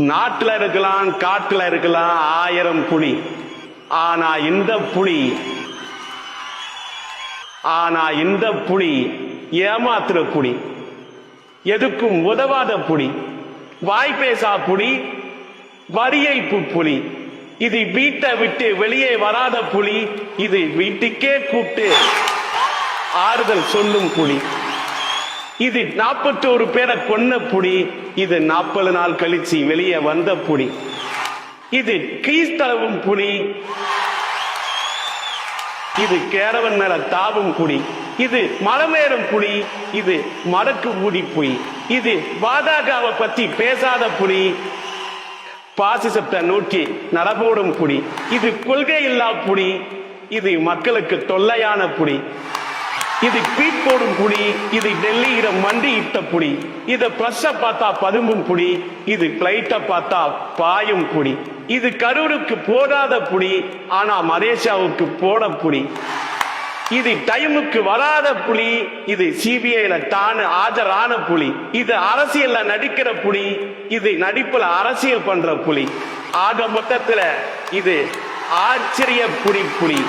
நாட்டுல இருக்கலாம், காட்டுல இருக்கலாம் 1000 புலி. ஆனா இந்த புலி ஏமாத்துற புலி, எதுக்கும் உதவாத புலி, வாய்ப்பேசா புலி, வரியைப்பு புலி. இது வீட்டை விட்டு வெளியே வராத புலி. இது வீட்டுக்கே கூப்பிட்டு ஆறுதல் சொல்லும் புலி. இது 41 பேரை கொன்ன புலி. இது 40 நாள் கழிச்சு வெளியே வந்த புலி. இது கீழ்த்தளவும் புலி. இது கேரவன் மேல தாவும் புலி. இது மரமேறும் புலி. இது மடக்கு ஊடி புலி. இது பாஜகவை பத்தி பேசாத புலி. பாசிசத்தை நோக்கி நடபோடும் புலி. இது கொள்கை இல்லா புலி. இது மக்களுக்கு தொல்லையான புலி. இது ட்வீட் போடும் புலி. இது டெல்லியில மண்டி இட்ட புலி. இது பிரஷ பார்த்தா பதும்பும் புலி. இது பிளைட்ட பார்த்தா பாயும் புலி. இது கரூருக்கு போடாத புலி. ஆனா மலேசியாவுக்கு போட புலி. இது டைமுக்கு வராத புலி. இது சிபிஐல தான் ஆஜரான புலி. இது அரசியல்ல நடிக்கிற புலி. இது நடிப்புல அரசியல் பண்ற புலி. ஆக மொத்தத்துல இது ஆச்சரிய புலி.